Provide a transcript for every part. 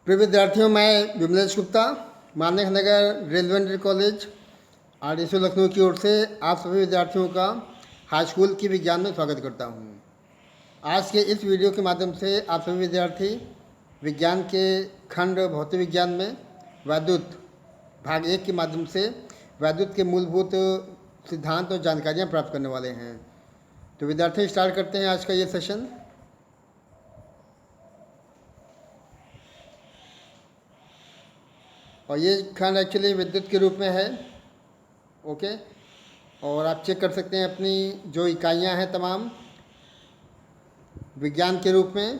प्रिय विद्यार्थियों, मैं विमलेश गुप्ता, मानक नगर रेलवे कॉलेज RSU लखनऊ की ओर से आप सभी विद्यार्थियों का हाई स्कूल की विज्ञान में स्वागत करता हूं। आज के इस वीडियो के माध्यम से आप सभी विद्यार्थी विज्ञान के खंड भौतिक विज्ञान में वैद्युत भाग 1 के माध्यम से वैद्युत के मूलभूत सिद्धांत और जानकारियाँ प्राप्त करने वाले हैं। तो विद्यार्थी, स्टार्ट करते हैं आज का ये सेशन। और ये खंड एक्चुअली विद्युत के रूप में है। ओके, और आप चेक कर सकते हैं अपनी जो इकाइयाँ हैं तमाम विज्ञान के रूप में।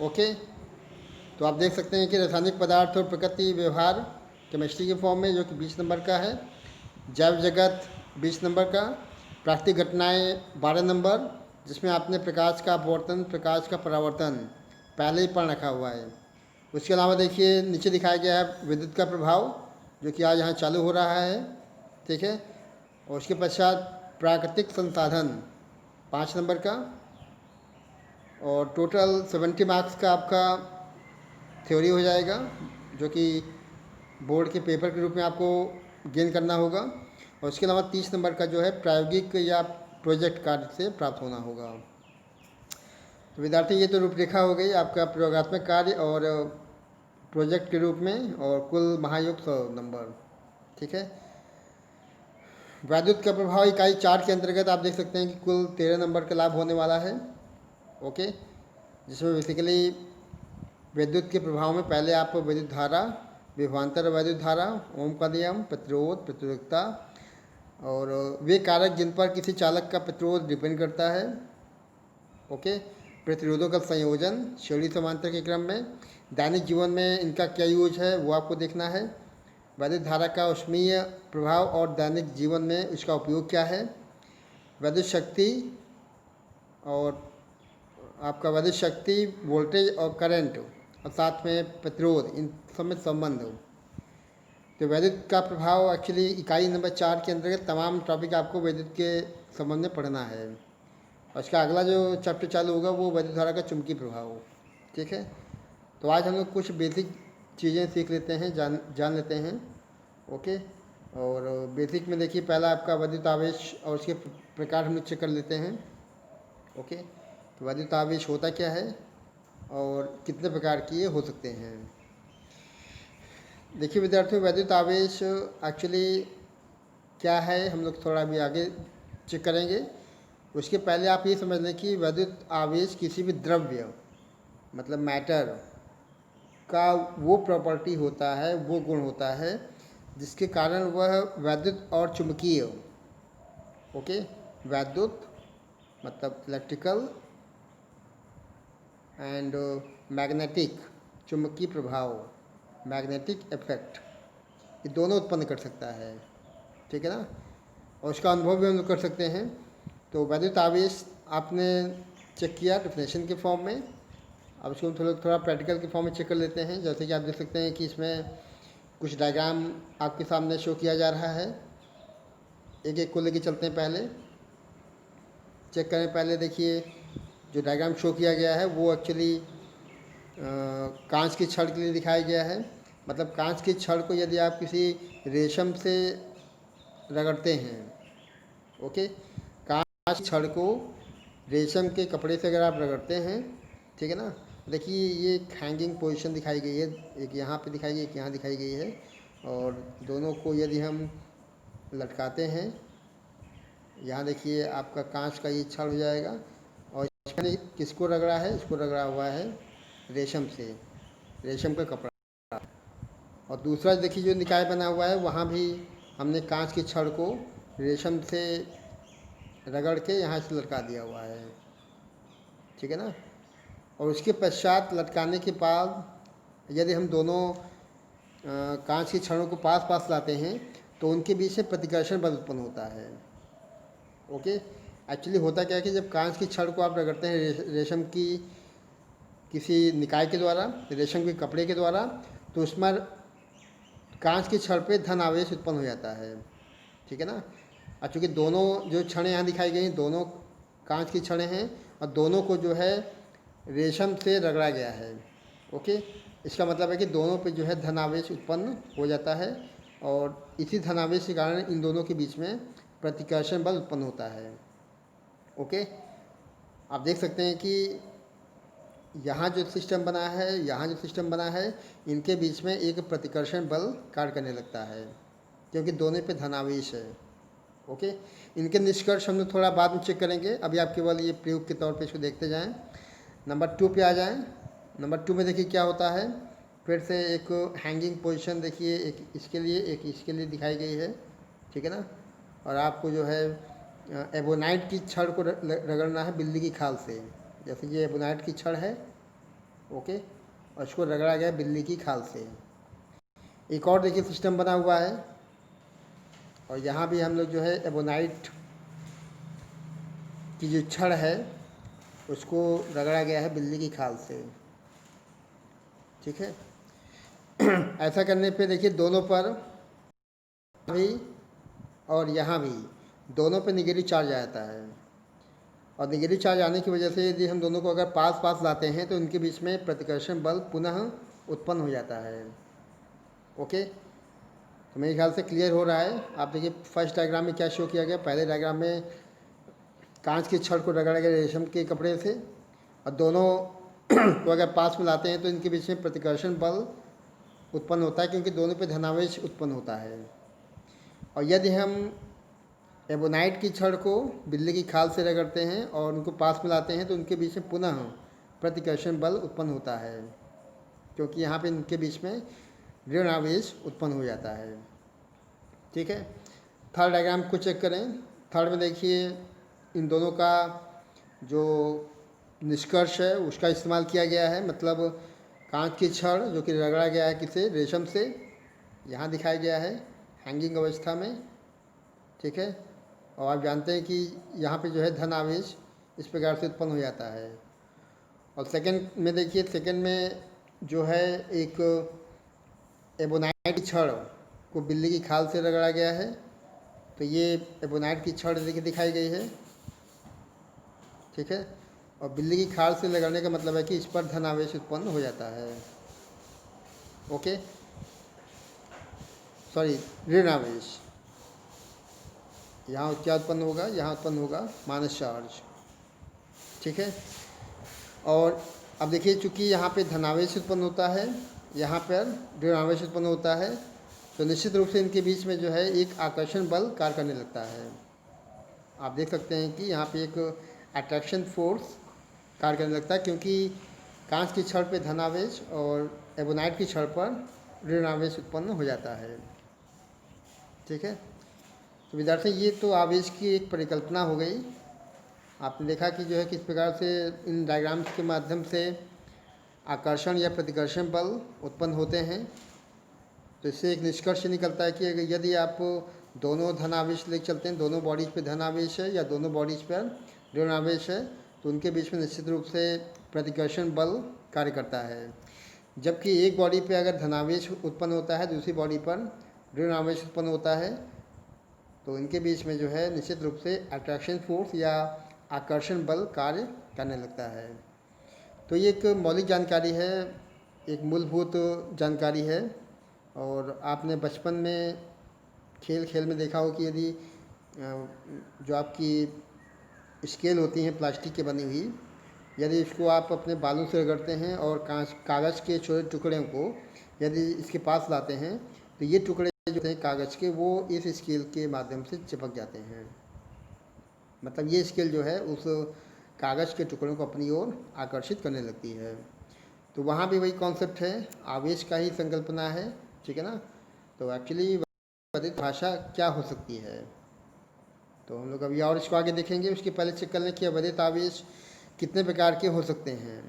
ओके, तो आप देख सकते हैं कि रासायनिक पदार्थ और प्रकृति व्यवहार केमिस्ट्री के फॉर्म में, जो कि 20 नंबर का है। जैव जगत 20 नंबर का। प्राकृतिक घटनाएं 12 नंबर, जिसमें आपने प्रकाश का अपवर्तन, प्रकाश का परावर्तन पहले ही पढ़ रखा हुआ है। उसके अलावा देखिए नीचे दिखाया गया है विद्युत का प्रभाव, जो कि आज यहाँ चालू हो रहा है। ठीक है, और उसके पश्चात प्राकृतिक संसाधन 5 नंबर का, और टोटल 70 मार्क्स का आपका थ्योरी हो जाएगा, जो कि बोर्ड के पेपर के रूप में आपको गेन करना होगा। और उसके अलावा 30 नंबर का जो है प्रायोगिक या प्रोजेक्ट कार्य से प्राप्त होना होगा। तो विद्यार्थी, ये तो रूपरेखा हो गई आपका प्रयोगात्मक कार्य और प्रोजेक्ट के रूप में, और कुल महायोग 100 नंबर। ठीक है, वैद्युत का प्रभाव इकाई 4 के अंतर्गत आप देख सकते हैं कि कुल 13 नंबर का लाभ होने वाला है। ओके, जिसमें बेसिकली विद्युत के प्रभाव में पहले आप विद्युत धारा, विभवांतर वैद्युत धारा, ओम का नियम, प्रतिरोध, प्रतिरोधकता और वे कारक जिन पर किसी चालक का प्रतिरोध डिपेंड करता है। ओके, प्रतिरोधों का संयोजन श्रेणी समांतर के क्रम में, दैनिक जीवन में इनका क्या यूज है वो आपको देखना है। वैद्युत धारा का ऊष्मीय प्रभाव और दैनिक जीवन में उसका उपयोग क्या है। वैद्युत शक्ति और आपका वैद्युत शक्ति, वोल्टेज और करंट, और साथ में प्रतिरोध, इन सब में संबंध। तो वैद्युत का प्रभाव एक्चुअली इकाई नंबर 4 के अंतर्गत तमाम टॉपिक आपको वैद्युत के संबंध में पढ़ना है। और इसका अगला जो चैप्टर चालू होगा वो वैद्युत धारा का चुंबकीय प्रभाव। ठीक है, तो आज हम लोग कुछ बेसिक चीज़ें सीख लेते हैं, जान लेते हैं। ओके, और बेसिक में देखिए पहला आपका वैद्युत आवेश और उसके प्रकार हम लोग चेक कर लेते हैं। ओके, तो वैद्युत आवेश होता क्या है और कितने प्रकार के हो सकते हैं। देखिए विद्यार्थियों, वैद्युत आवेश एक्चुअली क्या है हम लोग थोड़ा अभी आगे चेक करेंगे। उसके पहले आप ये समझ लें कि वैद्युत आवेश किसी भी द्रव्य, मतलब मैटर का वो प्रॉपर्टी होता है, वो गुण होता है जिसके कारण वह वैद्युत और चुंबकीय, ओके, वैद्युत मतलब इलेक्ट्रिकल एंड मैग्नेटिक, चुंबकीय प्रभाव, मैग्नेटिक इफेक्ट, ये दोनों उत्पन्न कर सकता है। ठीक है ना, और उसका अनुभव भी हम लोग कर सकते हैं। तो वैद्युत आवेश आपने चेक किया डिफिनेशन के फॉर्म में। अब इसको हम थोड़ा प्रैक्टिकल के फॉर्म में चेक कर लेते हैं। जैसे कि आप देख सकते हैं कि इसमें कुछ डायग्राम आपके सामने शो किया जा रहा है। एक एक को लेके चलते हैं, पहले चेक करें। पहले देखिए जो डायग्राम शो किया गया है वो एक्चुअली कांच की छड़ के लिए दिखाया गया है। मतलब कांच की छड़ को यदि आप किसी रेशम से रगड़ते हैं, ओके, कांच की छड़ को रेशम के कपड़े से अगर आप रगड़ते हैं, ठीक है ना, देखिए ये एक हैंगिंग पोजीशन दिखाई गई है, एक यहाँ पे दिखाई गई, एक यहाँ दिखाई गई है। और दोनों को यदि हम लटकाते हैं, यहाँ देखिए आपका कांच का ये छड़ हो जाएगा। और इसमें किसको रगड़ा है, इसको रगड़ा हुआ है रेशम से, रेशम का कपड़ा। और दूसरा देखिए जो निकाय बना हुआ है, वहाँ भी हमने कांच की छड़ को रेशम से रगड़ के यहाँ से लटका दिया हुआ है। ठीक है ना, और उसके पश्चात लटकाने के बाद यदि हम दोनों कांच की छड़ों को पास पास लाते हैं तो उनके बीच में प्रतिकर्षण बल उत्पन्न होता है। ओके, एक्चुअली होता क्या है कि जब कांच की छड़ को आप रगड़ते हैं रेशम की किसी निकाय के द्वारा, रेशम के कपड़े के द्वारा, तो उसमें कांच की छड़ पे धन आवेश उत्पन्न हो जाता है। ठीक है ना, और चूँकि दोनों जो छड़ें यहाँ दिखाई गई दोनों कांच की छड़ें हैं और दोनों को जो है रेशम से रगड़ा गया है। ओके, इसका मतलब है कि दोनों पे जो है धनावेश उत्पन्न हो जाता है और इसी धनावेश के कारण इन दोनों के बीच में प्रतिकर्षण बल उत्पन्न होता है। ओके, आप देख सकते हैं कि यहाँ जो सिस्टम बना है, यहाँ जो सिस्टम बना है, इनके बीच में एक प्रतिकर्षण बल कार्य करने लगता है क्योंकि दोनों पे धनावेश है। ओके, इनके निष्कर्ष हम लोग थोड़ा बाद में चेक करेंगे, अभी आप केवल ये प्रयोग के तौर पे इसको देखते जाएं। नंबर 2 पे आ जाएं। नंबर 2 में देखिए क्या होता है, फिर से एक हैंगिंग पोजीशन देखिए, एक इसके लिए एक इसके लिए दिखाई गई है, ठीक है ना। और आपको जो है एबोनाइट की छड़ को रगड़ना है बिल्ली की खाल से, जैसे ये एबोनाइट की छड़ है। ओके, और इसको रगड़ा गया बिल्ली की खाल से। एक और देखिए सिस्टम बना हुआ है, और यहाँ भी हम लोग जो है एबोनाइट की जो छड़ है उसको रगड़ा गया है बिल्ली की खाल से, ठीक है। ऐसा करने पे देखिए दोनों पर भी और यहाँ भी दोनों पे निगेटिव चार्ज आ जाता है, और निगेटिव चार्ज आने की वजह से यदि हम दोनों को अगर पास पास लाते हैं तो इनके बीच में प्रतिकर्षण बल पुनः उत्पन्न हो जाता है। ओके, तो मेरे ख्याल से क्लियर हो रहा है। आप देखिए फर्स्ट डायग्राम में क्या शो किया गया, पहले डायग्राम में कांच की छड़ को रगड़ा गया रेशम के कपड़े से, और दोनों को अगर पास में लाते हैं तो इनके बीच में प्रतिकर्षण बल उत्पन्न होता है क्योंकि दोनों पे धनावेश उत्पन्न होता है। और यदि हम एबोनाइट की छड़ को बिल्ली की खाल से रगड़ते हैं और उनको पास में लाते हैं तो उनके बीच में पुनः प्रतिकर्षण बल उत्पन्न होता है क्योंकि यहाँ पे इनके बीच में ऋण आवेश उत्पन्न हो जाता है, ठीक है। थर्ड डायग्राम को चेक करें। थर्ड में देखिए इन दोनों का जो निष्कर्ष है उसका इस्तेमाल किया गया है, मतलब कांच की छड़ जो कि रगड़ा गया है किसे, रेशम से, यहाँ दिखाया गया है हैंगिंग अवस्था में, ठीक है। और आप जानते हैं कि यहाँ पे जो है धन आवेश इस प्रकार से उत्पन्न हो जाता है। और सेकंड में देखिए, सेकंड में जो है एक एबोनाइट की छड़ को बिल्ली की खाल से रगड़ा गया है, तो ये एबोनाइट की छड़ देखिए दिखाई गई है, ठीक है। और बिल्ली की खाल से रगड़ने का मतलब है कि इस पर धन आवेश उत्पन्न हो जाता है। ओके, सॉरी, ऋण आवेश। यहाँ क्या उत्पन्न होगा, यहाँ उत्पन्न होगा माइनस चार्ज, ठीक है। और अब देखिए चूँकि यहाँ पे धनावेश उत्पन्न होता है, यहाँ पर ऋणावेश उत्पन्न होता है, तो निश्चित रूप से इनके बीच में जो है एक आकर्षण बल कार्य करने लगता है। आप देख सकते हैं कि यहाँ पे एक अट्रैक्शन फोर्स कार्य करने लगता है क्योंकि कांच की छड़ पे धनावेश और एबोनाइट की छड़ पर ऋणावेश उत्पन्न हो जाता है, ठीक है। तो विद्यार्थी ये तो आवेश की एक परिकल्पना हो गई। आपने देखा कि जो है किस प्रकार से इन डायग्राम्स के माध्यम से आकर्षण या प्रतिकर्षण बल उत्पन्न होते हैं। तो इससे एक निष्कर्ष निकलता है कि यदि आप दोनों धन आवेश लेकर चलते हैं, दोनों बॉडीज़ पे धन आवेश है या दोनों बॉडीज़ पर ऋण आवेश है, तो उनके बीच में निश्चित रूप से प्रतिकर्षण बल कार्य करता है। जबकि एक बॉडी पे अगर धनावेश उत्पन्न होता है, दूसरी बॉडी पर ऋण आवेश उत्पन्न होता है, तो इनके बीच में जो है निश्चित रूप से अट्रैक्शन फोर्स या आकर्षण बल कार्य करने लगता है। तो ये एक मौलिक जानकारी है, एक मूलभूत जानकारी है। और आपने बचपन में खेल खेल में देखा हो कि यदि जो आपकी स्केल होती हैं प्लास्टिक की बनी हुई, यदि इसको आप अपने बालों से रगड़ते हैं और कागज़ के छोटे टुकड़ों को यदि इसके पास लाते हैं, तो ये टुकड़े जो हैं कागज़ के वो इस स्केल के माध्यम से चिपक जाते हैं। मतलब ये स्केल जो है उस कागज़ के टुकड़ों को अपनी ओर आकर्षित करने लगती है। तो वहाँ भी वही कॉन्सेप्ट है, आवेश का ही संकल्पना है, ठीक है ना। तो एक्चुअली वर्धित भाषा क्या हो सकती है, तो हम लोग अभी और इसको आगे देखेंगे। उसके पहले चेक कर लें कि वर्धित आवेश कितने प्रकार के हो सकते हैं।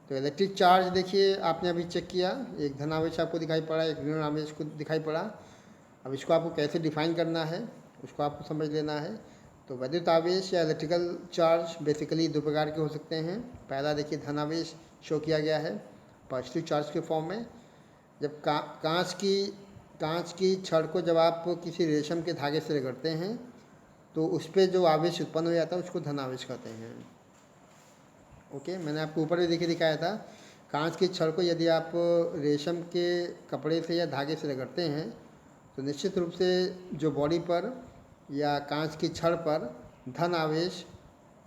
तो इलेक्ट्रिक चार्ज देखिए आपने अभी चेक किया, एक धन आवेश आपको दिखाई पड़ा, एक ऋण आवेश को दिखाई पड़ा। अब इसको आपको कैसे डिफाइन करना है उसको आपको समझ लेना है। तो विद्युत आवेश या इलेक्ट्रिकल चार्ज बेसिकली दो प्रकार के हो सकते हैं। पहला देखिए धन आवेश शो किया गया है पॉजिटिव चार्ज के फॉर्म में। जब कांच की छड़ को जब आप किसी रेशम के धागे से रगड़ते हैं तो उस पर जो आवेश उत्पन्न हो जाता है उसको धन आवेश कहते हैं। ओके, मैंने आपको ऊपर भी देखिए दिखाया था, कांच की छड़ को यदि आप रेशम के कपड़े से या धागे से रगड़ते हैं तो निश्चित रूप से जो बॉडी पर या कांच की छड़ पर धन आवेश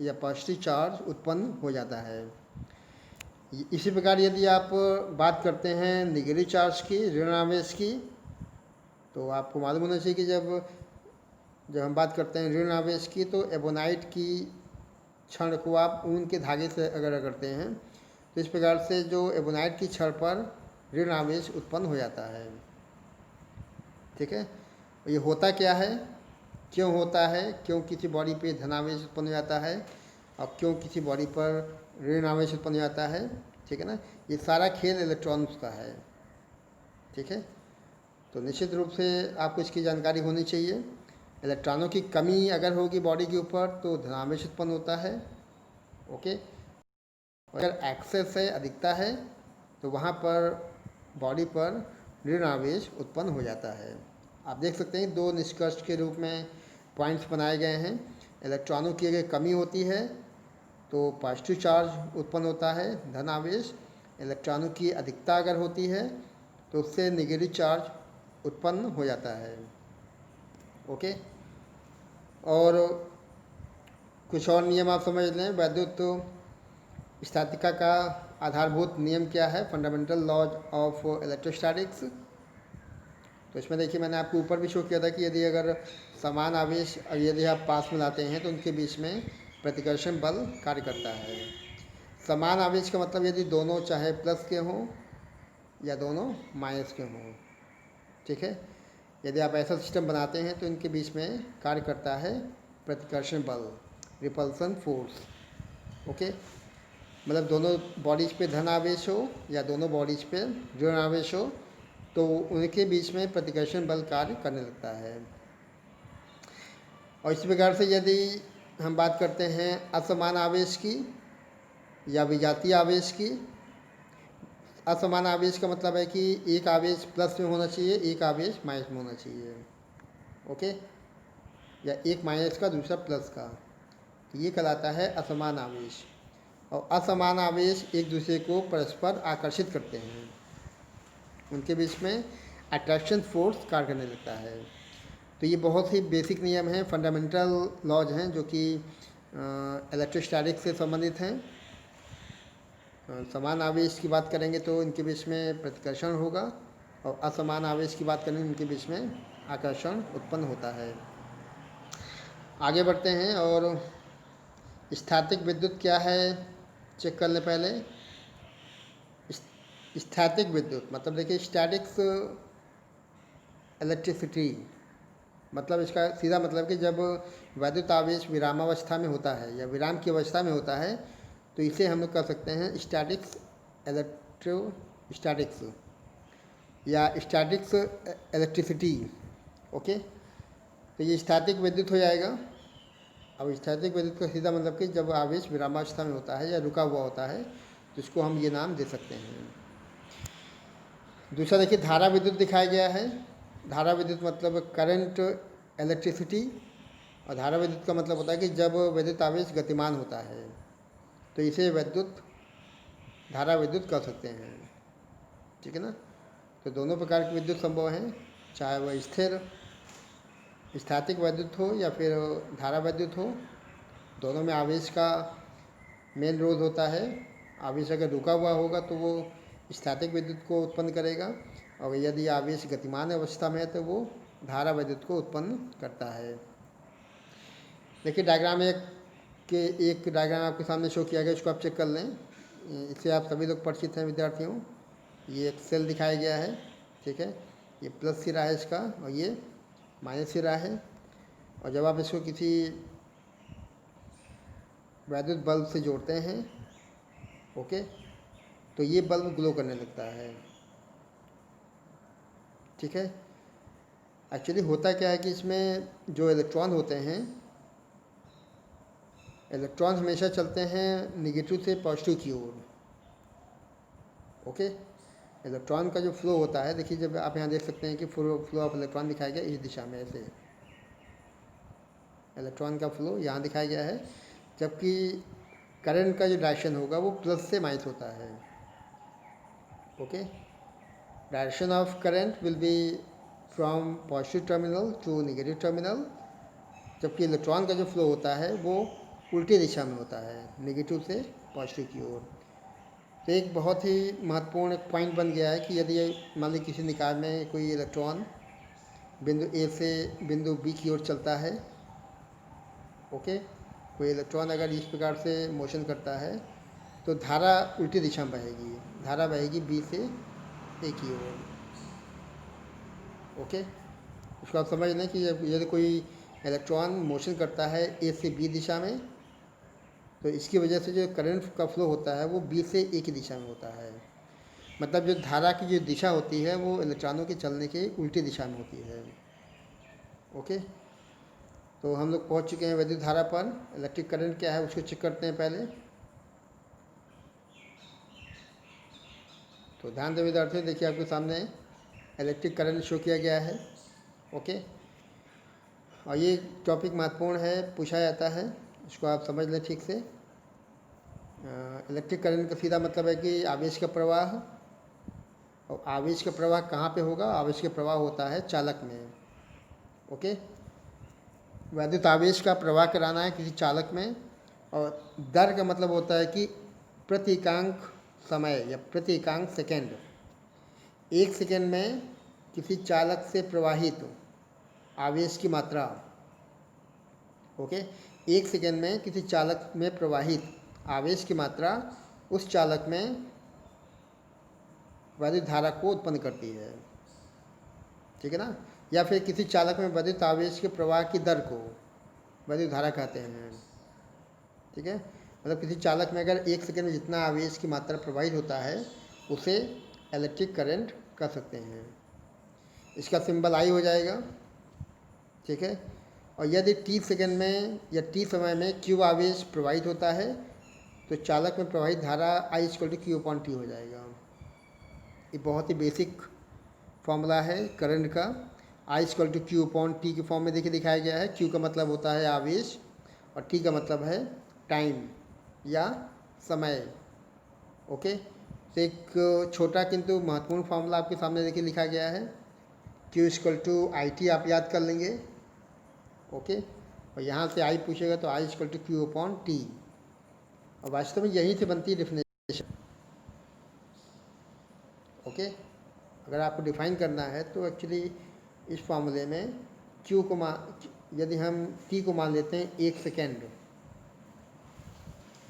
या पॉजिटिव चार्ज उत्पन्न हो जाता है। इसी प्रकार यदि आप बात करते हैं नेगेटिव चार्ज की, ऋण आवेश की, तो आपको मालूम होना चाहिए कि जब हम बात करते हैं ऋण आवेश की तो एबोनाइट की छड़ को आप ऊन के धागे से अगर रगड़ते हैं तो इस प्रकार से जो एबोनाइट की छड़ पर ऋण आवेश उत्पन्न हो जाता है। ठीक है, ये होता क्या है, क्यों होता है, क्यों किसी बॉडी पे धनावेश उत्पन्न हो जाता है और क्यों किसी बॉडी पर ऋण आवेश उत्पन्न हो जाता है। ठीक है ना, ये सारा खेल इलेक्ट्रॉन्स का है। ठीक है, तो निश्चित रूप से आपको इसकी जानकारी होनी चाहिए। इलेक्ट्रॉनों की कमी अगर होगी बॉडी के ऊपर तो धनावेश उत्पन्न होता है। ओके, अगर एक्सेस है, अधिकता है, तो वहाँ पर बॉडी पर ऋण आवेश उत्पन्न हो जाता है। आप देख सकते हैं दो निष्कर्ष के रूप में पॉइंट्स बनाए गए हैं। इलेक्ट्रॉनों की अगर कमी होती है तो पॉजिटिव चार्ज उत्पन्न होता है, धन आवेश। इलेक्ट्रॉनों की अधिकता अगर होती है तो उससे नेगेटिव चार्ज उत्पन्न हो जाता है। ओके, और कुछ और नियम आप समझ लें। वैद्युत स्टैटिका का आधारभूत नियम क्या है, फंडामेंटल लॉज ऑफ इलेक्ट्रोस्टैटिक्स। तो इसमें देखिए मैंने आपको ऊपर भी शो किया था कि यदि अगर समान आवेश यदि आप पास में लाते हैं तो उनके बीच में प्रतिकर्षण बल कार्य करता है। समान आवेश का मतलब यदि दोनों चाहे प्लस के हों या दोनों माइनस के हों। ठीक है, यदि आप ऐसा सिस्टम बनाते हैं तो इनके बीच में कार्य करता है प्रतिकर्षण बल, रिपल्सन फोर्स। ओके, मतलब दोनों बॉडीज पे धन आवेश हो या दोनों बॉडीज पे ऋण आवेश हो तो उनके बीच में प्रतिकर्षण बल कार्य करने लगता है। और इस प्रकार से यदि हम बात करते हैं असमान आवेश की या विजातीय आवेश की, असमान आवेश का मतलब है कि एक आवेश प्लस में होना चाहिए, एक आवेश माइनस में होना चाहिए। ओके, या एक माइनस का दूसरा प्लस का, तो ये कहलाता है असमान आवेश। और असमान आवेश एक दूसरे को परस्पर आकर्षित करते हैं, उनके बीच में अट्रैक्शन फोर्स कार्य करने लगता है। तो ये बहुत ही बेसिक नियम हैं, फंडामेंटल लॉज हैं जो कि इलेक्ट्रोस्टैटिक्स से संबंधित हैं। समान आवेश की बात करेंगे तो इनके बीच में प्रतिकर्षण होगा और असमान आवेश की बात करेंगे इनके बीच में आकर्षण उत्पन्न होता है। आगे बढ़ते हैं और स्थैतिक विद्युत क्या है चेक कर लें पहले। स्थैतिक विद्युत मतलब देखिए स्टैटिक्स इलेक्ट्रिसिटी, मतलब इसका सीधा मतलब कि जब वैद्युत आवेश विरामावस्था में होता है या विराम की अवस्था में होता है तो इसे हम लोग कह सकते हैं स्टैटिक्स इलेक्ट्रोस्टैटिक्स या स्टैटिक्स इलेक्ट्रिसिटी। ओके, तो ये स्थैतिक विद्युत हो जाएगा। अब स्थैतिक विद्युत का सीधा मतलब कि जब आवेश विरामावस्था में होता है या रुका हुआ होता है तो इसको हम ये नाम दे सकते हैं। दूसरा देखिए धारा विद्युत दिखाया गया है। धारा विद्युत मतलब करंट इलेक्ट्रिसिटी, और धारा विद्युत का मतलब होता है कि जब विद्युत आवेश गतिमान होता है तो इसे विद्युत धारा विद्युत कह सकते हैं। ठीक है ना, तो दोनों प्रकार की विद्युत संभव हैं, चाहे वह स्थिर स्थैतिक विद्युत हो या फिर धारा विद्युत हो। दोनों में आवेश का मेन रोल होता है। आवेश अगर रुका हुआ होगा तो वो स्थैतिक विद्युत को उत्पन्न करेगा, और यदि आवेश गतिमान अवस्था में है तो वो धारा विद्युत को उत्पन्न करता है। देखिए डायग्राम एक डायग्राम आपके सामने शो किया गया, इसको आप चेक कर लें। इससे आप सभी लोग परिचित हैं विद्यार्थियों। ये एक सेल दिखाया गया है। ठीक है, ये प्लस सिरा है इसका और ये माइनस सिरा है। और जब आप इसको किसी वैद्युत बल्ब से जोड़ते हैं, ओके, तो ये बल्ब ग्लो करने लगता है। ठीक है, एक्चुअली होता क्या है कि इसमें जो इलेक्ट्रॉन होते हैं, इलेक्ट्रॉन हमेशा चलते हैं निगेटिव से पॉजिटिव की ओर। ओके, इलेक्ट्रॉन का जो फ्लो होता है, देखिए जब आप यहाँ देख सकते हैं कि फ्लो ऑफ इलेक्ट्रॉन दिखाया गया इस दिशा में, ऐसे इलेक्ट्रॉन का फ्लो यहाँ दिखाया गया है, जबकि करंट का जो डायरेक्शन होगा वो प्लस से माइनस होता है। Okay, direction of current will be from positive terminal to negative terminal, जबकि इलेक्ट्रॉन का जो फ्लो होता है वो उल्टी दिशा में होता है, नेगेटिव से पॉजिटिव की ओर। तो एक बहुत ही महत्वपूर्ण एक पॉइंट बन गया है कि यदि मान लीजिए किसी निकाय में कोई इलेक्ट्रॉन बिंदु ए से बिंदु बी की ओर चलता है, ओके, कोई इलेक्ट्रॉन अगर इस प्रकार से मोशन करता है तो धारा उल्टी दिशा में बहेगी, धारा बहेगी बी से ए की ओर। ओके, उसको आप समझ लें कि यदि कोई इलेक्ट्रॉन मोशन करता है ए से बी दिशा में, तो इसकी वजह से जो करंट का फ्लो होता है वो बी से ए की दिशा में होता है। मतलब जो धारा की जो दिशा होती है वो इलेक्ट्रॉनों के चलने के उल्टी दिशा में होती है। ओके, तो हम लोग पहुंच चुके हैं विद्युत धारा पर। इलेक्ट्रिक करंट क्या है उसको चेक करते हैं पहले। तो ध्यान दें विद्यार्थियों, देखिए आपके सामने इलेक्ट्रिक करंट शो किया गया है। ओके, और ये टॉपिक महत्वपूर्ण है, पूछा जाता है, इसको आप समझ लें ठीक से। इलेक्ट्रिक करंट का सीधा मतलब है कि आवेश का प्रवाह, और आवेश का प्रवाह कहाँ पे होगा? आवेश का प्रवाह होता है चालक में। ओके, वैद्युत आवेश का प्रवाह कराना है किसी चालक में, और दर का मतलब होता है कि प्रति एकांक समय या प्रति एकांक सेकेंड, एक सेकेंड में किसी चालक से प्रवाहित आवेश की मात्रा। ओके, एक सेकेंड में किसी चालक में प्रवाहित आवेश की मात्रा उस चालक में वैद्युत धारा को उत्पन्न करती है, ठीक है ना। या फिर किसी चालक में वैद्युत आवेश के प्रवाह की दर को वैद्युत धारा कहते हैं, ठीक है। मतलब किसी चालक में अगर एक सेकेंड में जितना आवेश की मात्रा प्रवाहित होता है उसे इलेक्ट्रिक करंट कह सकते हैं। इसका सिंबल आई हो जाएगा, ठीक है। और यदि टी सेकेंड में या टी समय में क्यू आवेश प्रवाहित होता है तो चालक में प्रवाहित धारा I equal to Q upon T हो जाएगा। ये बहुत ही बेसिक फॉर्मूला है करंट का। I equal to Q upon T के फॉर्म में देखिए दिखाया गया है। क्यू का मतलब होता है आवेश और टी का मतलब है टाइम या समय। ओके, तो एक छोटा किंतु महत्वपूर्ण फॉर्मूला आपके सामने देखिए लिखा गया है। Q equal to I T आप याद कर लेंगे। ओके, और यहाँ से आई पूछेगा तो I equal to Q upon T, और वास्तव में यहीं से बनती है डिफिनेशन। ओके, अगर आपको डिफाइन करना है तो एक्चुअली इस फॉर्मूले में क्यू को यदि हम टी को मान लेते हैं 1 सेकेंड,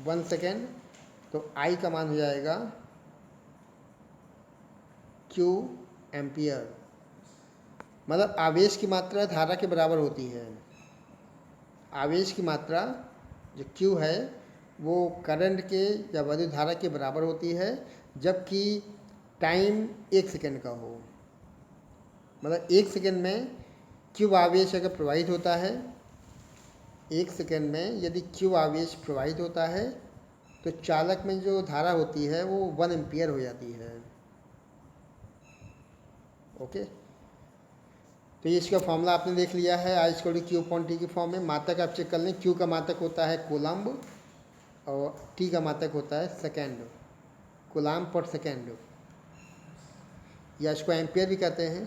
1 सेकेंड, तो आई का मान हो जाएगा क्यू एम्पियर। मतलब आवेश की मात्रा धारा के बराबर होती है। आवेश की मात्रा जो क्यू है वो करंट के या वैद्युत धारा के बराबर होती है, जबकि टाइम 1 सेकेंड का हो। मतलब 1 सेकेंड में क्यू आवेश अगर प्रवाहित होता है, 1 सेकेंड में यदि क्यू आवेश प्रवाहित होता है तो चालक में जो धारा होती है वो 1 एम्पियर हो जाती है। ओके, तो ये इसका फॉर्मूला आपने देख लिया है I equal to Q upon T के फॉर्म में। मात्रक आप चेक कर लें। क्यू का मात्रक होता है कूलम्ब और टी का मात्रक होता है सेकेंड, कूलम्ब पर सेकेंड, या इसको एम्पियर भी कहते हैं।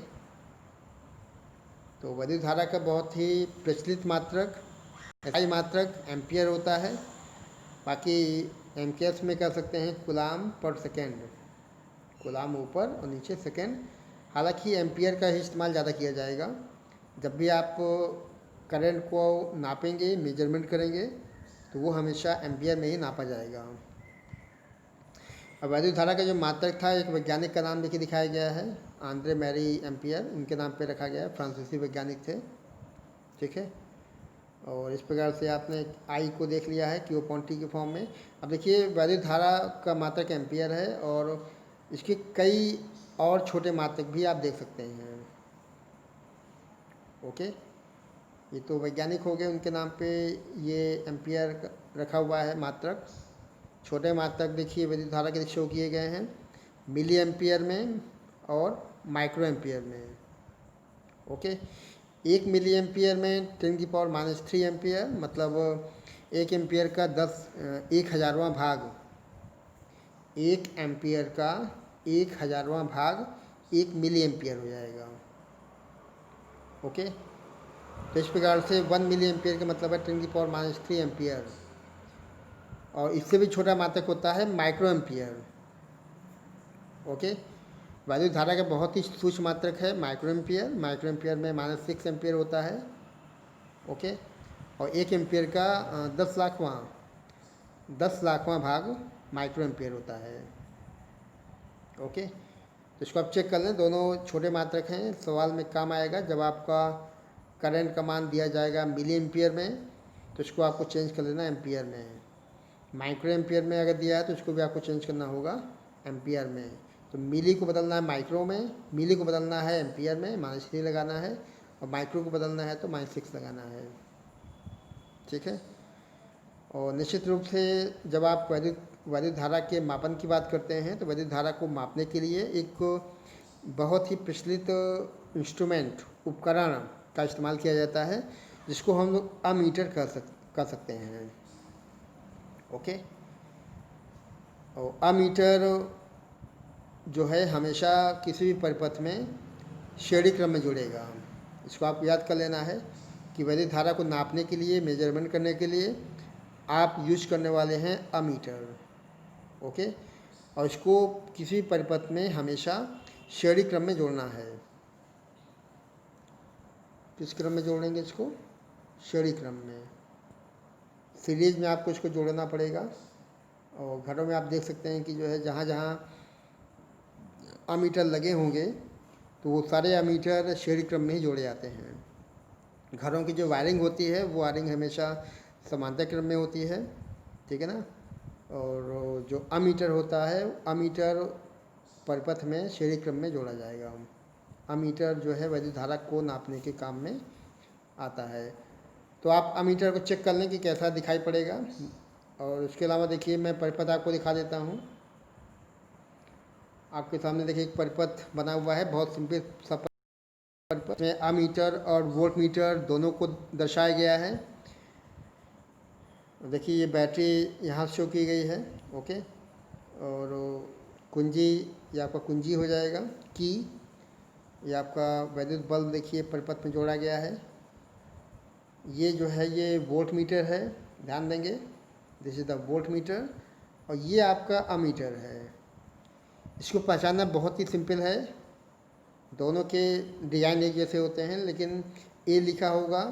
तो वैद्युत धारा का बहुत ही प्रचलित मात्रक SI मात्रक एम्पियर होता है। बाकी एम्पियर्स में कह सकते हैं कूलम्ब पर सेकेंड, कूलम्ब ऊपर और नीचे सेकेंड। हालांकि एम्पियर का ही इस्तेमाल ज़्यादा किया जाएगा। जब भी आप करंट को नापेंगे, मेजरमेंट करेंगे, तो वो हमेशा एम्पियर में ही नापा जाएगा। अब वैद्युत धारा का जो मात्रक था, एक वैज्ञानिक का नाम देखिए दिखाया गया है, आंद्रे मैरी एम्पियर, इनके नाम पे रखा गया है, फ्रांसीसी वैज्ञानिक थे, ठीक है। और इस प्रकार से आपने आई को देख लिया है क्यू अपॉन टी के फॉर्म में। अब देखिए वैद्युत धारा का मात्रक एम्पियर है, और इसके कई और छोटे मात्रक भी आप देख सकते हैं। ओके, ये तो वैज्ञानिक हो गए, उनके नाम पे ये एम्पियर रखा हुआ है मात्रक। छोटे मात्रक देखिए वैद्युत धारा के शो किए गए हैं मिली एम्पियर में और माइक्रो एम्पियर में। ओके, 1 मिली एम्पियर में 10⁻³ एम्पियर, मतलब 1 एम्पियर का 1/1000वां भाग, 1 एम्पियर का 1,000वां भाग 1 मिली एम्पियर हो जाएगा। ओके, तो इस प्रकार से 1 मिली एम्पियर का मतलब है 10⁻³ एम्पियर। और इससे भी छोटा मात्रक होता है माइक्रो एम्पियर। ओके, वैद्युत धारा का बहुत ही सूक्ष्म मात्रक है माइक्रो एम्पियर। माइक्रो एम्पियर में -6 एम्पियर होता है। ओके, और 1 एम्पियर का 10 लाखवां भाग माइक्रो एम्पियर होता है। ओके, तो इसको आप चेक कर लें, दोनों छोटे मात्रक हैं, सवाल में काम आएगा। जब आपका करंट का मान दिया जाएगा मिली एम्पियर में तो इसको आपको चेंज कर लेना एम्पियर में। माइक्रो एम्पियर में अगर दिया है तो इसको भी आपको चेंज करना होगा एम्पियर में। तो मिली को बदलना है माइक्रो में, मिली को बदलना है एम्पियर में, -3 लगाना है, और माइक्रो को बदलना है तो -6 लगाना है। ठीक है, और निश्चित रूप से जब आप वैद्युत धारा के मापन की बात करते हैं तो वैद्युत धारा को मापने के लिए एक बहुत ही प्रचलित इंस्ट्रूमेंट उपकरण का इस्तेमाल किया जाता है, जिसको हम लोग अमीटर कर सकते हैं। ओके, और अमीटर जो है हमेशा किसी भी परिपथ में श्रेणी क्रम में जुड़ेगा। इसको आप याद कर लेना है कि वैद्युत धारा को नापने के लिए, मेजरमेंट करने के लिए आप यूज करने वाले हैं अमीटर। ओके, और इसको किसी भी परिपथ में हमेशा श्रेणी क्रम में जोड़ना है। किस क्रम में जोड़ेंगे इसको? श्रेणी क्रम में। सीरीज में आपको इसको जोड़ना पड़ेगा। और घरों में आप देख सकते हैं कि जो है जहाँ जहाँ अमीटर लगे होंगे तो वो सारे अमीटर श्रेणी क्रम में ही जोड़े जाते हैं। घरों की जो वायरिंग होती है वो वायरिंग हमेशा समांतर क्रम में होती है। ठीक है ना, और जो अमीटर होता है, अमीटर परिपथ में श्रेणी क्रम में जोड़ा जाएगा। अमीटर जो है वैद्युत धारा को नापने के काम में आता है। तो आप अमीटर को चेक कर लें कि कैसा दिखाई पड़ेगा। और उसके अलावा देखिए, मैं परिपथ आपको दिखा देता हूँ। आपके सामने देखिए एक परिपथ बना हुआ है, बहुत सिंपल सा परिपथ में अमीटर और वोल्ट मीटर दोनों को दर्शाया गया है। देखिए ये बैटरी यहाँ शो की गई है। ओके, और कुंजी, ये आपका कुंजी हो जाएगा की। ये आपका वैद्युत बल्ब देखिए परिपथ में जोड़ा गया है। ये जो है ये वोल्ट मीटर है, ध्यान देंगे, this is the volt meter. और ये आपका अमीटर है। इसको पहचानना बहुत ही सिंपल है। दोनों के डिज़ाइन एक जैसे होते हैं, लेकिन ए लिखा होगा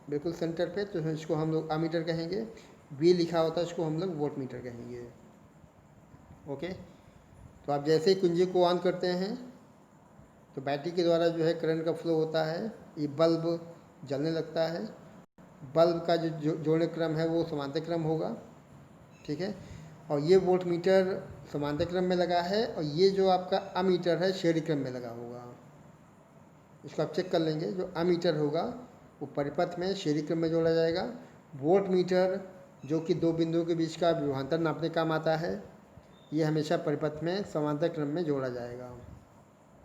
बिल्कुल सेंटर पे तो इसको हम लोग अमीटर कहेंगे। बी लिखा होता है इसको हम लोग वोल्ट मीटर कहेंगे। ओके, तो आप जैसे ही कुंजी को ऑन करते हैं तो बैटरी के द्वारा जो है करंट का फ्लो होता है, ये बल्ब जलने लगता है। बल्ब का जो जोड़ने क्रम है वो समांतर क्रम होगा। ठीक है, और ये वोल्ट मीटर समांतर क्रम में लगा है, और ये जो आपका अमीटर है श्रेणी क्रम में लगा होगा। इसको आप चेक कर लेंगे, जो अमीटर होगा वो परिपथ में श्रेणी क्रम में जोड़ा जाएगा। वोल्ट मीटर जो कि दो बिंदुओं के बीच का विभवांतर नापने काम आता है, ये हमेशा परिपथ में समांतर क्रम में जोड़ा जाएगा।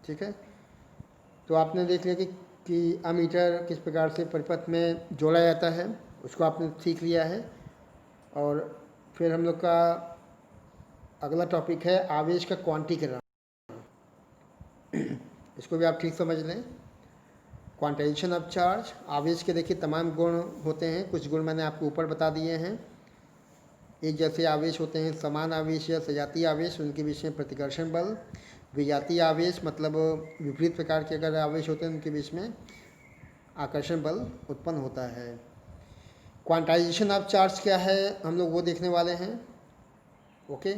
ठीक है, तो आपने देख लिया कि अमीटर किस प्रकार से परिपथ में जोड़ा जाता है, उसको आपने सीख लिया है। और फिर हम लोग का अगला टॉपिक है आवेश का क्वांटीकरण। इसको भी आप ठीक समझ लें। क्वांटाइजेशन ऑफ चार्ज, आवेश के देखिए तमाम गुण होते हैं। कुछ गुण मैंने आपको ऊपर बता दिए हैं। एक जैसे आवेश होते हैं समान आवेश या सजातीय आवेश, उनके बीच में प्रतिकर्षण बल। विजातीय आवेश मतलब विपरीत प्रकार के अगर आवेश होते हैं उनके बीच में आकर्षण बल उत्पन्न होता है। क्वांटाइजेशन ऑफ चार्ज क्या है हम लोग वो देखने वाले हैं। ओके,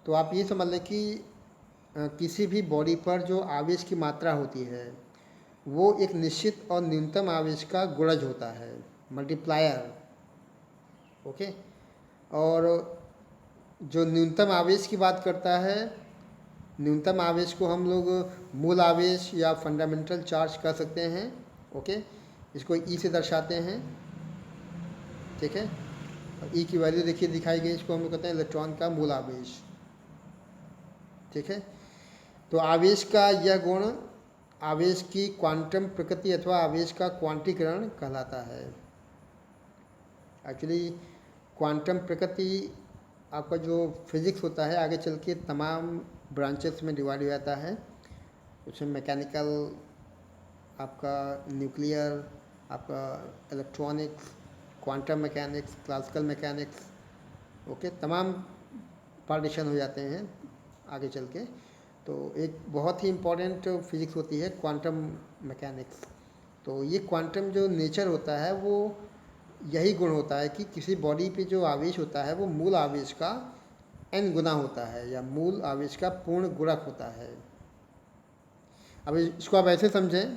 तो आप ये समझ लें कि किसी भी बॉडी पर जो आवेश की मात्रा होती है वो एक निश्चित और न्यूनतम आवेश का गुणज होता है, मल्टीप्लायर। ओके, और जो न्यूनतम आवेश की बात करता है, न्यूनतम आवेश को हम लोग मूल आवेश या फंडामेंटल चार्ज कह सकते हैं। ओके, इसको ई से दर्शाते हैं। ठीक है, और ई की वैल्यू देखिए दिखाई गई, इसको हम लोग कहते हैं इलेक्ट्रॉन का मूल आवेश। ठीक है, तो आवेश का यह गुण आवेश की क्वांटम प्रकृति अथवा आवेश का क्वांटीकरण कहलाता है। एक्चुअली क्वांटम प्रकृति आपका जो फिजिक्स होता है आगे चल के तमाम ब्रांचेस में डिवाइड हो जाता है। उसमें मैकेनिकल, आपका न्यूक्लियर, आपका electronics, quantum mechanics, classical mechanics, okay, तमाम पार्टीशन हो जाते हैं आगे चल के। तो एक बहुत ही इम्पॉर्टेंट फिज़िक्स होती है क्वांटम मैकेनिक्स। तो ये क्वांटम जो नेचर होता है वो यही गुण होता है कि किसी बॉडी पे जो आवेश होता है वो मूल आवेश का n गुना होता है, या मूल आवेश का पूर्ण गुणक होता है। अब इसको आप ऐसे समझें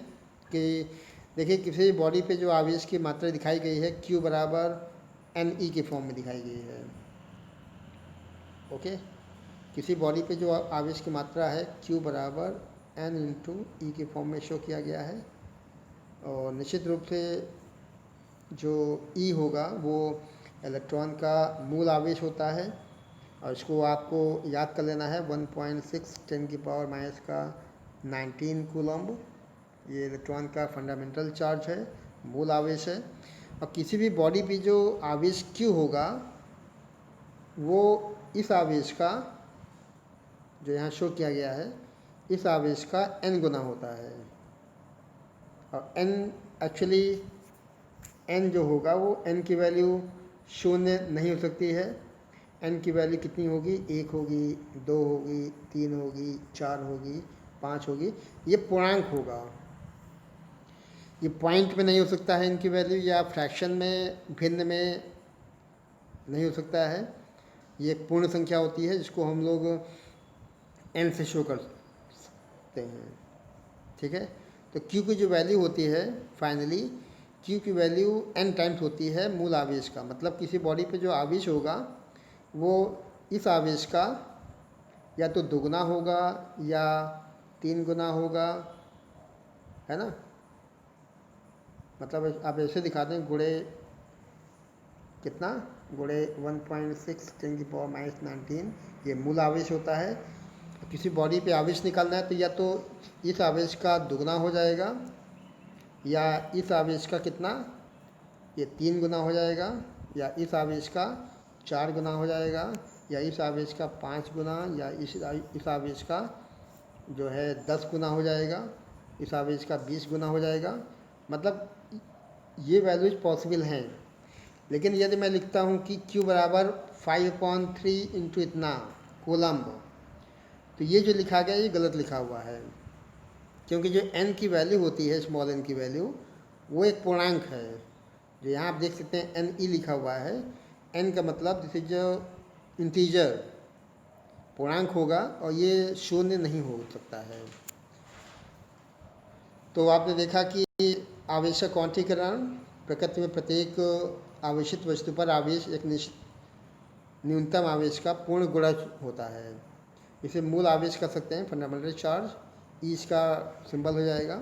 कि देखिए, किसी बॉडी पे जो आवेश की मात्रा दिखाई गई है Q बराबर NE के फॉर्म में दिखाई गई है, ओके। किसी बॉडी पे जो आवेश की मात्रा है Q बराबर N इंटू ई के फॉर्म में शो किया गया है। और निश्चित रूप से जो E होगा वो इलेक्ट्रॉन का मूल आवेश होता है, और इसको आपको याद कर लेना है 1.6 10 की पावर माइनस का 19 कूलम्ब। ये इलेक्ट्रॉन का फंडामेंटल चार्ज है, मूल आवेश है। और किसी भी बॉडी पे जो आवेश Q होगा वो इस आवेश का, जो यहाँ शो किया गया है, इस आवेश का n गुना होता है। और n एक्चुअली n जो होगा वो n की वैल्यू शून्य नहीं हो सकती है। n की वैल्यू कितनी होगी? 1 होगी, 2 होगी, 3 होगी, 4 होगी, 5 होगी। ये पूर्णांक होगा, ये पॉइंट में नहीं हो सकता है इनकी वैल्यू, या फ्रैक्शन में भिन्न में नहीं हो सकता है। ये एक पूर्ण संख्या होती है जिसको हम लोग n से शो कर सकते हैं, ठीक है। तो Q की जो वैल्यू होती है फाइनली, Q की वैल्यू n टाइम्स होती है मूल आवेश का। मतलब किसी बॉडी पे जो आवेश होगा वो इस आवेश का या तो दुगना होगा या 3 गुना होगा, है ना। मतलब आप ऐसे दिखाते हैं, गुणे कितना, गुणे 1.6 10 की पावर माइनस 19, ये मूल आवेश होता है। किसी बॉडी पे आवेश निकालना है तो या तो इस आवेश का दुगना हो जाएगा, या इस आवेश का कितना, ये 3 गुना हो जाएगा, या इस आवेश का 4 गुना हो जाएगा, या इस आवेश का 5 गुना, या इस आवेश का जो है 10 गुना हो जाएगा, इस आवेश का 20 गुना हो जाएगा। मतलब ये वैल्यूज पॉसिबल हैं। लेकिन यदि मैं लिखता हूँ कि Q बराबर 5/3 इंटू इतना कोलम्ब, तो ये जो लिखा गया ये गलत लिखा हुआ है, क्योंकि जो n की वैल्यू होती है, स्मॉल n की वैल्यू, वो एक पूर्णांक है। जो यहाँ आप देख सकते हैं NE लिखा हुआ है, n का मतलब दिस इज इंटीजर, पूर्णांक होगा, और ये शून्य नहीं हो सकता है। तो आपने देखा कि आवेशक क्वांटीकरण, प्रकृति में प्रत्येक आवेशित वस्तु पर आवेश एक निश्चित न्यूनतम आवेश का पूर्ण गुणज होता है। इसे मूल आवेश कर सकते हैं, फंडामेंटल चार्ज, ई इसका सिंबल हो जाएगा।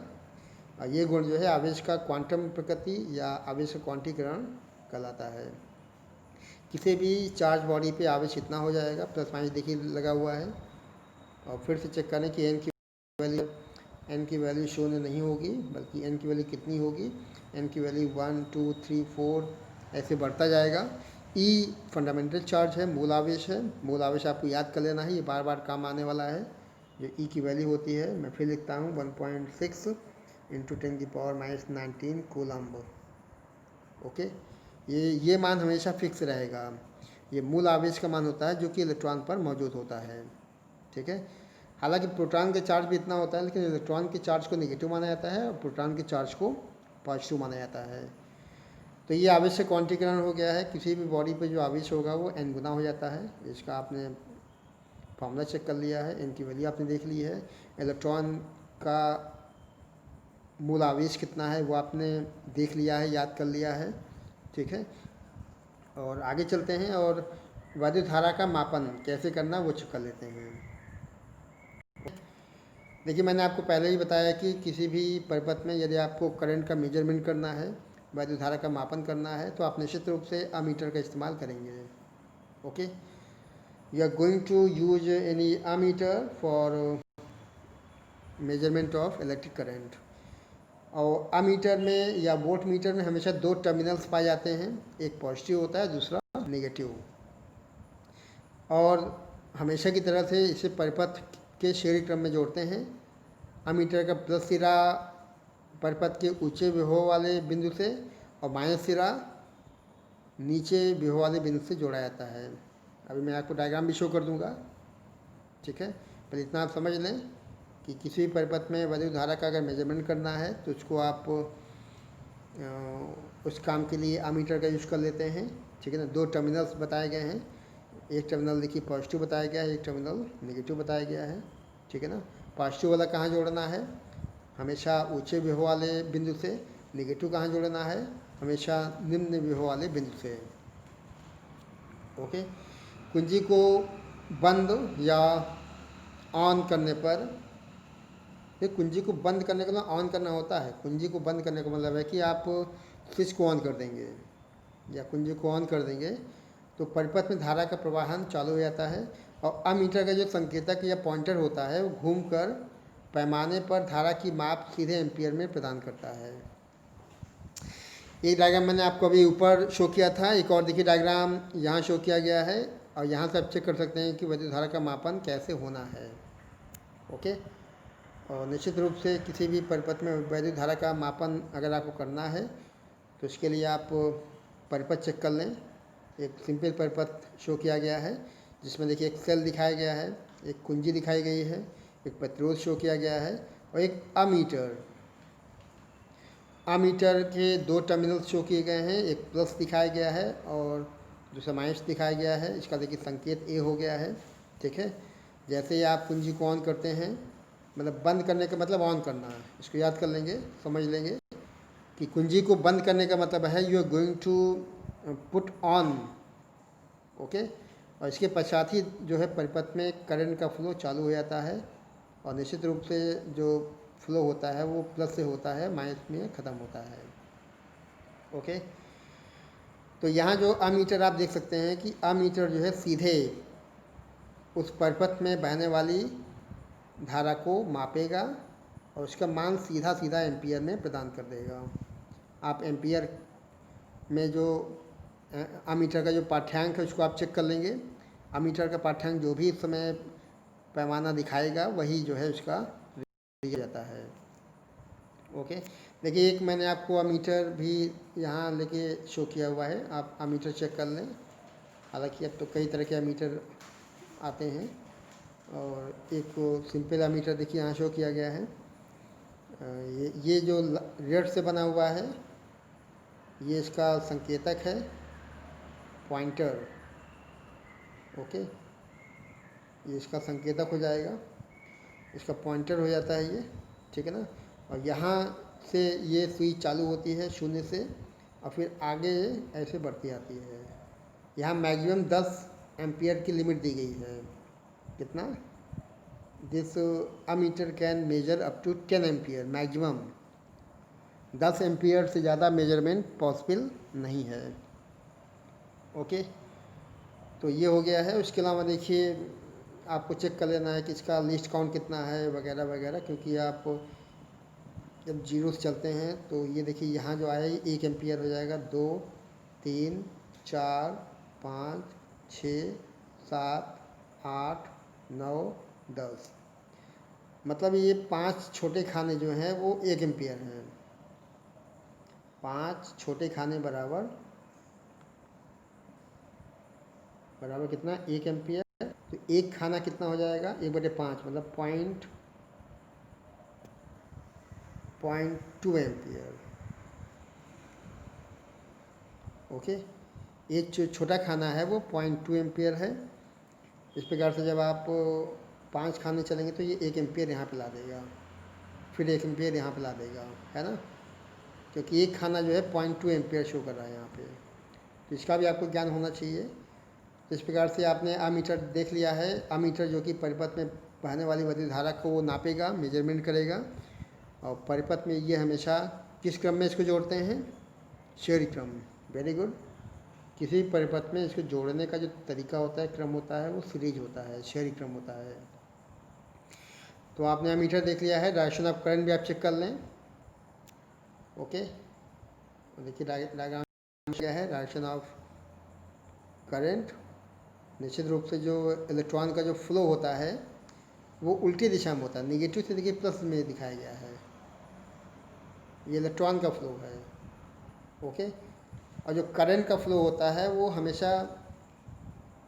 और ये गुण जो है आवेश का क्वांटम प्रकृति या आवेश का क्वांटीकरण कहलाता है। किसी भी चार्ज बॉडी पे आवेश कितना हो जाएगा, प्लस माइनस देखिए लगा हुआ है। और फिर से चेक करें कि n की वैल्यू शून्य नहीं होगी, बल्कि n की वैल्यू कितनी होगी, n की वैल्यू 1 2 3 4 ऐसे बढ़ता जाएगा। E फंडामेंटल चार्ज है, मूल आवेश है। मूल आवेश आपको याद कर लेना है, ये बार बार काम आने वाला है। जो E की वैल्यू होती है, मैं फिर लिखता हूँ 1.6 इंटू 10 की पावर माइनस 19 कूलम्ब, ओके। ये मान हमेशा फिक्स रहेगा। ये मूल आवेश का मान होता है जो कि इलेक्ट्रॉन पर मौजूद होता है, ठीक है। हालांकि प्रोटॉन के चार्ज भी इतना होता है, लेकिन इलेक्ट्रॉन के चार्ज को नेगेटिव माना जाता है और प्रोटॉन के चार्ज को पॉजिटिव माना जाता है। तो ये आवेश से क्वांटीकरण हो गया है। किसी भी बॉडी पे जो आवेश होगा वो n गुना हो जाता है। इसका आपने फॉर्मूला चेक कर लिया है, n की वैल्यू आपने देख ली है। इलेक्ट्रॉन का मूल आवेश कितना है वो आपने देख लिया है, याद कर लिया है, ठीक है। और आगे चलते हैं और वैद्युत धारा का मापन कैसे करना वो चेक कर लेते हैं। देखिए, मैंने आपको पहले ही बताया कि किसी भी परिपथ में यदि आपको करंट का मेजरमेंट करना है, वैद्युत धारा का मापन करना है, तो आप निश्चित रूप से अमीटर का इस्तेमाल करेंगे, okay. You are going to use any ammeter for measurement of electric current. और अमीटर में या वोल्ट मीटर में हमेशा 2 टर्मिनल्स पाए जाते हैं, एक पॉजिटिव होता है, दूसरा नेगेटिव। और हमेशा की तरह से इसे परिपथ के श्रेणी क्रम में जोड़ते हैं। अमीटर का प्लस सिरा परिपथ के ऊंचे विभव वाले बिंदु से और माइनस सिरा नीचे विभव वाले बिंदु से जोड़ा जाता है। अभी मैं आपको डायग्राम भी शो कर दूंगा, ठीक है। पर इतना आप समझ लें कि किसी भी परिपथ में वैद्युत धारा का अगर मेजरमेंट करना है तो उसको आप उस काम के लिए अमीटर का यूज़ कर लेते हैं, ठीक है ना। दो टर्मिनल्स बताए गए हैं, एक टर्मिनल देखिए पॉजिटिव बताया गया है, एक टर्मिनल नेगेटिव बताया गया है, ठीक है ना। पॉजिटिव वाला कहाँ जोड़ना है, हमेशा ऊंचे विभव वाले बिंदु से। नेगेटिव कहाँ जोड़ना है, हमेशा निम्न विभव वाले बिंदु से। ओके, कुंजी को बंद या ऑन करने पर, ये कुंजी को बंद करने का मतलब ऑन करना होता है। कुंजी को बंद करने का मतलब है कि आप स्विच को ऑन कर देंगे या कुंजी को ऑन कर देंगे तो परिपथ में धारा का प्रवाहन चालू हो जाता है और अमीटर का जो संकेतक या पॉइंटर होता है वो घूमकर पैमाने पर धारा की माप सीधे एम्पियर में प्रदान करता है। एक डायग्राम मैंने आपको अभी ऊपर शो किया था, एक और देखिए डायग्राम यहाँ शो किया गया है और यहाँ से आप चेक कर सकते हैं कि वैद्युत धारा का मापन कैसे होना है। ओके, और निश्चित रूप से किसी भी परिपथ में वैद्युत धारा का मापन अगर आपको करना है तो इसके लिए आप परिपथ चेक कर लें। एक सिंपल परिपथ शो किया गया है जिसमें देखिए एक सेल दिखाया गया है, एक कुंजी दिखाई गई है, एक प्रतिरोध शो किया गया है और एक अमीटर। अमीटर के दो टर्मिनल शो किए गए हैं, एक प्लस दिखाया गया है और दूसरा माइनस दिखाया गया है। इसका देखिए संकेत ए हो गया है, ठीक है। जैसे ही आप कुंजी को ऑन करते हैं, मतलब बंद करने का मतलब ऑन करना है, इसको याद कर लेंगे, समझ लेंगे कि कुंजी को बंद करने का मतलब है you are going to put on. Okay, और इसके पश्चात ही जो है परिपथ में करंट का फ्लो चालू हो जाता है और निश्चित रूप से जो फ्लो होता है वो प्लस से होता है, माइनस में ख़त्म होता है। ओके, तो यहाँ जो अमीटर आप देख सकते हैं कि अमीटर जो है सीधे उस परिपथ में बहने वाली धारा को मापेगा और उसका मान सीधा सीधा एम्पियर में प्रदान कर देगा। आप एम्पियर में जो अमीटर का जो पाठ्यांक है उसको आप चेक कर लेंगे। अमीटर का पाठ्यांक जो भी इस समय पैमाना दिखाएगा वही जो है उसका दिया जाता है। ओके, देखिए एक मैंने आपको अमीटर भी यहाँ लेके शो किया हुआ है, आप अमीटर चेक कर लें। हालांकि अब तो कई तरह के अमीटर आते हैं और एक सिंपल अमीटर देखिए यहाँ शो किया गया है। ये जो रेड से बना हुआ है ये इसका संकेतक है, पॉइंटर। ओके, ये इसका संकेतक हो जाएगा, इसका पॉइंटर हो जाता है ये, ठीक है ना। और यहाँ से ये स्विच चालू होती है शून्य से और फिर आगे ऐसे बढ़ती आती है। यहाँ मैक्सिमम 10 एम्पियर की लिमिट दी गई है। कितना? This ammeter can measure up to 10 ampere maximum. 10 ampere से ज़्यादा मेजरमेंट पॉसिबल नहीं है। ओके, तो ये हो गया है। उसके अलावा देखिए आपको चेक कर लेना है कि इसका लिस्ट काउंट कितना है वगैरह वगैरह, क्योंकि आप जब जीरो से चलते हैं तो ये देखिए यहाँ जो आया 1 एम्पियर हो जाएगा, 2 3 4 5 6 7 8 9 10, मतलब ये 5 छोटे खाने जो हैं वो 1 एम्पियर हैं। 5 छोटे खाने बराबर कितना? 1 एम्पियर। तो एक खाना कितना हो जाएगा? 1/5 मतलब 0.2 एम्पियर। ओके, एक जो छोटा खाना है वो 0.2 एम्पियर है। इस प्रकार से जब आप 5 खाने चलेंगे तो ये 1 एम्पियर यहाँ पे ला देगा, फिर 1 एम्पियर यहाँ पे ला देगा, है ना, क्योंकि एक खाना जो है 0.2 एम्पियर शो कर रहा है यहाँ पे। तो इसका भी आपको ज्ञान होना चाहिए। तो इस प्रकार से आपने अमीटर देख लिया है। अमीटर जो कि परिपथ में बहने वाली विद्युत धारा को वो नापेगा, मेजरमेंट करेगा और परिपथ में ये हमेशा किस क्रम में इसको जोड़ते हैं? श्रेणी क्रम। Very good. किसी भी परिपथ में इसको जोड़ने का जो तरीका होता है, क्रम होता है, वो सीरीज होता है, श्रेणी क्रम होता है। तो आपने अमीटर देख लिया है। डायरेक्शन ऑफ करंट भी आप चेक कर लें। ओके, देखिए डायग्राम क्या है, डायरेक्शन ऑफ करंट। निश्चित रूप से जो इलेक्ट्रॉन का जो फ्लो होता है वो उल्टी दिशा में होता है। निगेटिव से देखिए प्लस में दिखाया गया है, ये इलेक्ट्रॉन का फ्लो है। ओके, और जो करंट का फ्लो होता है वो हमेशा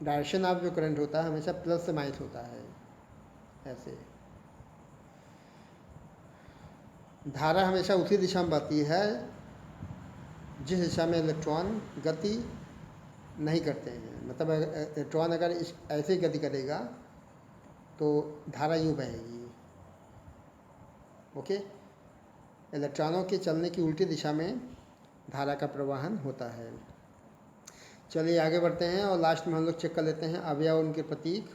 डायरेक्शन ऑफ जो करंट होता है हमेशा प्लस से माइनस होता है। ऐसे धारा हमेशा उसी दिशा में बहती है जिस दिशा में इलेक्ट्रॉन गति नहीं करते हैं। मतलब इलेक्ट्रॉन अगर इस ऐसे गति करेगा तो धारा यूँ बहेगी। ओके, इलेक्ट्रॉनों के चलने की उल्टी दिशा में धारा का प्रवाहन होता है। चलिए आगे बढ़ते हैं और लास्ट में हम लोग चेक कर लेते हैं अवयव, उनके प्रतीक।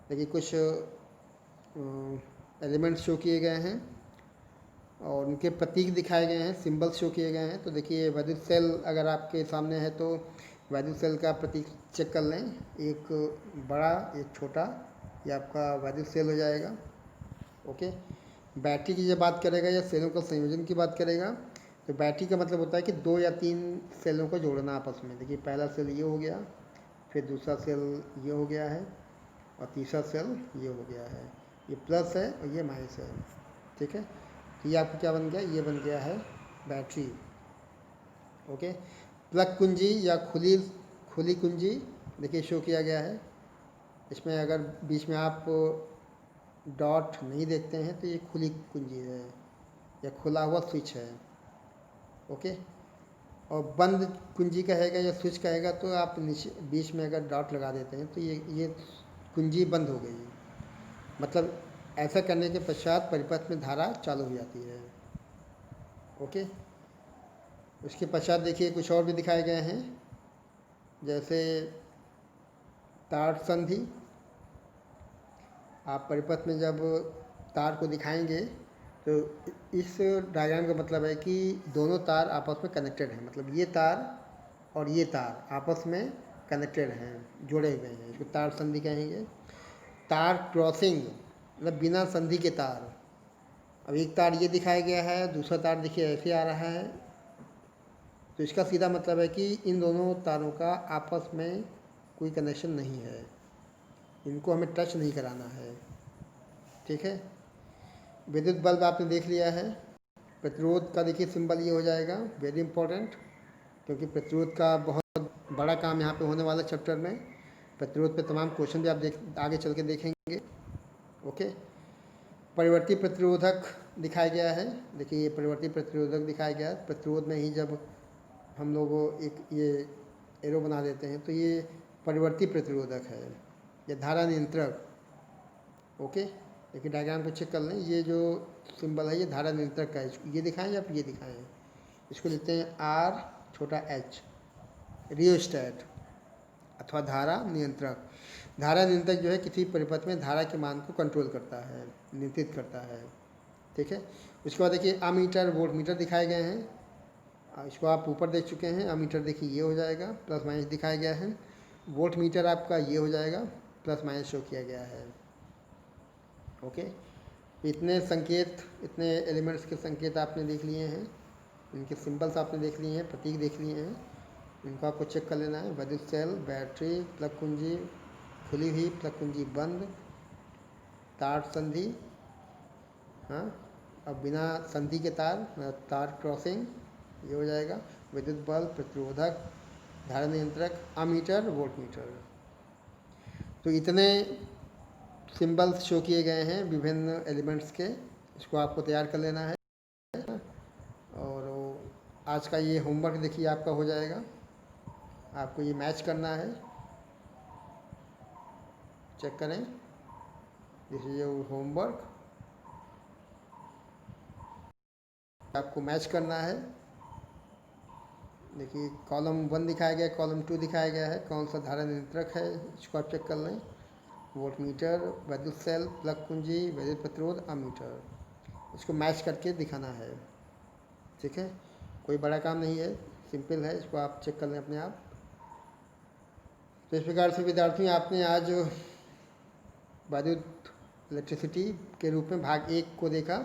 देखिए कुछ एलिमेंट्स शो किए गए हैं और उनके प्रतीक दिखाए गए हैं, सिंबल्स शो किए गए हैं। तो देखिए वैद्युत सेल अगर आपके सामने है तो वैद्युत सेल का प्रतीक चेक कर लें, एक बड़ा एक छोटा, ये आपका वैद्युत सेल हो जाएगा। ओके, बैटरी की जब बात करेगा या सेलों का संयोजन की बात करेगा तो बैटरी का मतलब होता है कि 2 या 3 सेलों को जोड़ना आपस में। देखिए पहला सेल ये हो गया, फिर दूसरा सेल ये हो गया है और तीसरा सेल ये हो गया है। ये प्लस है और ये माइनस है। ठीक है, तो ये आपको क्या बन गया, ये बन गया है बैटरी। ओके, प्लग कुंजी या खुली कुंजी देखिए शो किया गया है। इसमें अगर बीच में आप डॉट नहीं देखते हैं तो ये खुली कुंजी है या खुला हुआ स्विच है। ओके, और बंद कुंजी कहेगा या स्विच कहेगा तो आप नीचे बीच में अगर डॉट लगा देते हैं तो ये कुंजी बंद हो गई। मतलब ऐसा करने के पश्चात परिपथ में धारा चालू हो जाती है। ओके, उसके पश्चात देखिए कुछ और भी दिखाए गए हैं, जैसे तार संधि। आप परिपथ में जब तार को दिखाएंगे तो इस डायग्राम का मतलब है कि दोनों तार आपस में कनेक्टेड हैं। मतलब ये तार और ये तार आपस में कनेक्टेड हैं, जुड़े हुए हैं, इसको तार संधि कहेंगे। तार क्रॉसिंग मतलब बिना संधि के तार। अब एक तार ये दिखाया गया है, दूसरा तार देखिए ऐसे आ रहा है, तो इसका सीधा मतलब है कि इन दोनों तारों का आपस में कोई कनेक्शन नहीं है, इनको हमें टच नहीं कराना है। ठीक है, विद्युत बल्ब आपने देख लिया है। प्रतिरोध का देखिए सिंबल ये हो जाएगा, वेरी इंपॉर्टेंट, क्योंकि प्रतिरोध का बहुत बड़ा काम यहाँ पे होने वाला चैप्टर में। प्रतिरोध पे तमाम क्वेश्चन भी आप आगे चल के देखेंगे। ओके, परिवर्ती प्रतिरोधक दिखाया गया है। देखिए ये परिवर्ती प्रतिरोधक दिखाया गया है। प्रतिरोध में ही जब हम लोग एक ये एरो बना देते हैं तो ये परिवर्ती प्रतिरोधक है या धारा नियंत्रक। ओके, देखिए डायग्राम को चेक कर लें, ये जो सिंबल है ये धारा नियंत्रक का है। ये दिखाएं या ये दिखाएं, इसको लिखते हैं आर छोटा एच, रियोस्टैट अथवा धारा नियंत्रक। धारा नियंत्रक जो है किसी परिपथ में धारा के मान को कंट्रोल करता है, नियंत्रित करता है। ठीक है, उसके बाद देखिए अमीटर वोल्ट मीटर दिखाए गए हैं। इसको आप ऊपर देख चुके हैं। अमीटर देखिए ये हो जाएगा, प्लस माइनस दिखाया गया है। वोल्ट मीटर आपका ये हो जाएगा, प्लस माइनस शो किया गया है। ओके, इतने संकेत, इतने एलिमेंट्स के संकेत आपने देख लिए हैं, इनके सिंबल्स आपने देख लिए हैं, प्रतीक देख लिए हैं। इनको आपको चेक कर लेना है। विद्युत सेल, बैटरी, प्लग कुंजी खुली हुई, प्लग कुंजी बंद, तार संधि, हाँ, अब बिना संधि के तार, तार क्रॉसिंग ये हो जाएगा। विद्युत बल्ब, प्रतिरोधक, धारा नियंत्रक, अमीटर, वोल्ट मीटर। तो इतने सिंबल्स शो किए गए हैं विभिन्न एलिमेंट्स के, इसको आपको तैयार कर लेना है। और आज का ये होमवर्क देखिए आपका हो जाएगा, आपको ये मैच करना है। चेक करें, दिस इज योर होमवर्क, आपको मैच करना है। देखिए कॉलम 1 दिखाया गया है, कॉलम 2 दिखाया गया है, कौन सा धारा नियंत्रक है इसको आप चेक कर लें। वोल्ट मीटर, विद्युत सेल, प्लग कुंजी, विद्युत प्रतिरोध, अमीटर, इसको मैच करके दिखाना है। ठीक है, कोई बड़ा काम नहीं है, सिंपल है, इसको आप चेक कर लें अपने आप। तो इस प्रकार से विद्यार्थियों आपने आज विद्युत इलेक्ट्रिसिटी के रूप में भाग 1 को देखा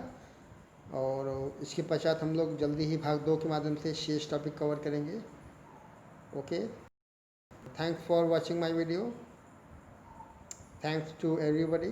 और इसके पश्चात हम लोग जल्दी ही भाग 2 के माध्यम से शेष टॉपिक कवर करेंगे। Okay, thanks for watching my video, thanks to everybody.